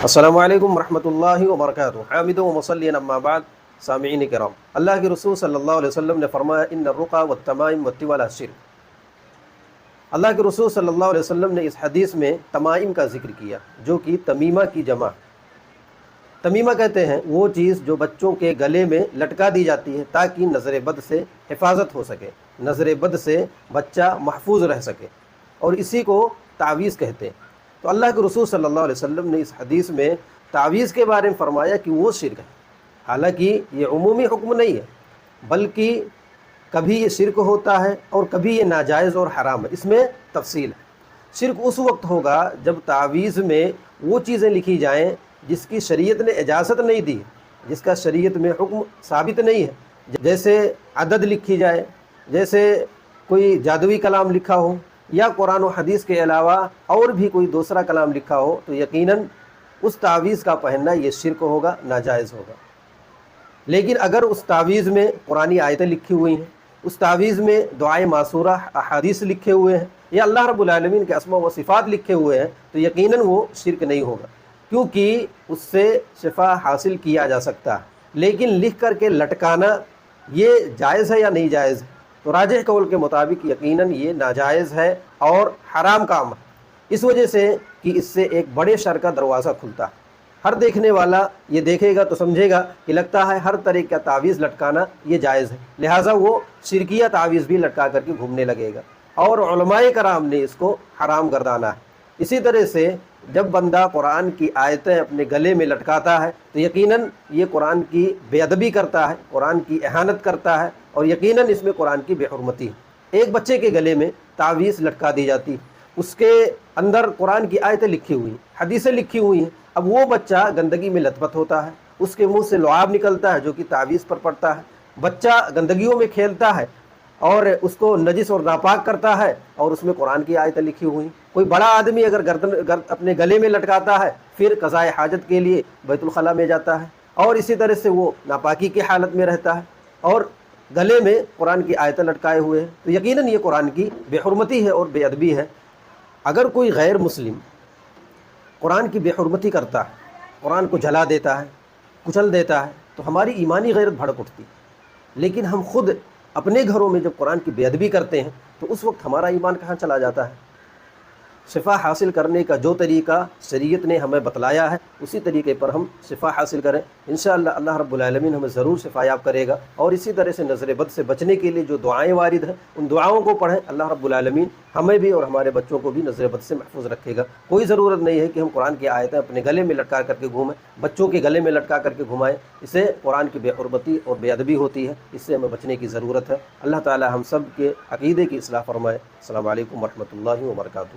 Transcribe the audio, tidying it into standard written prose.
السلام علیکم ورحمۃ اللہ وبرکاتہ۔ حامد و مصلی اما بعد، سامعین کرام، اللہ کے رسول صلی اللہ علیہ وسلم نے فرمایا ان الرقیٰ والتمائم والتوالہ شرک۔ اللہ کے رسول صلی اللہ علیہ وسلم نے اس حدیث میں تمائم کا ذکر کیا، جو کہ تمیمہ کی جمع۔ تمیمہ کہتے ہیں وہ چیز جو بچوں کے گلے میں لٹکا دی جاتی ہے تاکہ نظر بد سے حفاظت ہو سکے، نظر بد سے بچہ محفوظ رہ سکے، اور اسی کو تعویذ کہتے ہیں۔ تو اللہ کے رسول صلی اللہ علیہ وسلم نے اس حدیث میں تعویذ کے بارے میں فرمایا کہ وہ شرک ہے۔ حالانکہ یہ عمومی حکم نہیں ہے، بلکہ کبھی یہ شرک ہوتا ہے اور کبھی یہ ناجائز اور حرام ہے، اس میں تفصیل ہے۔ شرک اس وقت ہوگا جب تعویذ میں وہ چیزیں لکھی جائیں جس کی شریعت نے اجازت نہیں دی، جس کا شریعت میں حکم ثابت نہیں ہے، جیسے عدد لکھی جائے، جیسے کوئی جادوئی کلام لکھا ہو، یا قرآن و حدیث کے علاوہ اور بھی کوئی دوسرا کلام لکھا ہو، تو یقیناً اس تعویذ کا پہننا یہ شرک ہوگا، ناجائز ہوگا۔ لیکن اگر اس تعویذ میں قرآنی آیتیں لکھی ہوئی ہیں، اس تعویذ میں دعائے معصورہ احادیث لکھے ہوئے ہیں، یا اللہ رب العالمین کے اسماء و صفات لکھے ہوئے ہیں، تو یقیناً وہ شرک نہیں ہوگا، کیونکہ اس سے شفا حاصل کیا جا سکتا ہے۔ لیکن لکھ کر کے لٹکانا یہ جائز ہے یا نہیں جائز ہے؟ تو راجح قول کے مطابق یقیناً یہ ناجائز ہے اور حرام کام ہے، اس وجہ سے کہ اس سے ایک بڑے شر کا دروازہ کھلتا ہے۔ ہر دیکھنے والا یہ دیکھے گا تو سمجھے گا کہ لگتا ہے ہر طرح کا تعویذ لٹکانا یہ جائز ہے، لہٰذا وہ شرکیہ تعویذ بھی لٹکا کر کے گھومنے لگے گا، اور علماء کرام نے اس کو حرام گردانا ہے۔ اسی طرح سے جب بندہ قرآن کی آیتیں اپنے گلے میں لٹکاتا ہے تو یقیناً یہ قرآن کی بے ادبی کرتا ہے، قرآن کی اہانت کرتا ہے، اور یقیناً اس میں قرآن کی بے حرمتی ہے۔ ایک بچے کے گلے میں تعویذ لٹکا دی جاتی ہے، اس کے اندر قرآن کی آیتیں لکھی ہوئی ہیں، حدیثیں لکھی ہوئی ہیں، اب وہ بچہ گندگی میں لت پت ہوتا ہے، اس کے منہ سے لعاب نکلتا ہے جو کہ تعویذ پر پڑتا ہے، بچہ گندگیوں میں کھیلتا ہے اور اس کو نجس اور ناپاک کرتا ہے، اور اس میں قرآن کی آیتیں لکھی ہوئی ہیں۔ کوئی بڑا آدمی اگر گردن اپنے گلے میں لٹکاتا ہے، پھر قضائے حاجت کے لیے بیت الخلاء میں جاتا ہے، اور اسی طرح سے وہ ناپاکی کی حالت میں رہتا ہے اور گلے میں قرآن کی آیتیں لٹکائے ہوئے ہیں، تو یقیناً یہ قرآن کی بے حرمتی ہے اور بے ادبی ہے۔ اگر کوئی غیر مسلم قرآن کی بے حرمتی کرتا ہے، قرآن کو جلا دیتا ہے، کچل دیتا ہے، تو ہماری ایمانی غیرت بھڑک اٹھتی ہے۔ لیکن ہم خود اپنے گھروں میں جب قرآن کی بے ادبی کرتے ہیں تو اس وقت ہمارا ایمان کہاں چلا جاتا ہے؟ شفا حاصل کرنے کا جو طریقہ شریعت نے ہمیں بتلایا ہے اسی طریقے پر ہم شفا حاصل کریں، انشاءاللہ اللہ رب العالمین ہمیں ضرور شفا یاب کرے گا۔ اور اسی طرح سے نظر بد سے بچنے کے لیے جو دعائیں وارد ہیں ان دعاؤں کو پڑھیں، اللہ رب العالمین ہمیں بھی اور ہمارے بچوں کو بھی نظر بد سے محفوظ رکھے گا۔ کوئی ضرورت نہیں ہے کہ ہم قرآن کی آیتیں اپنے گلے میں لٹکا کر کے گھومیں، بچوں کے گلے میں لٹکا کر کے گھمائیں، اسے قرآن کی بے حرمتی اور بے ادبی ہوتی ہے، اس سے ہمیں بچنے کی ضرورت ہے۔ اللہ تعالی ہم سب کے عقیدے کی اصلاح فرمائے۔ السلام علیکم ورحمۃ اللہ وبرکاتہ۔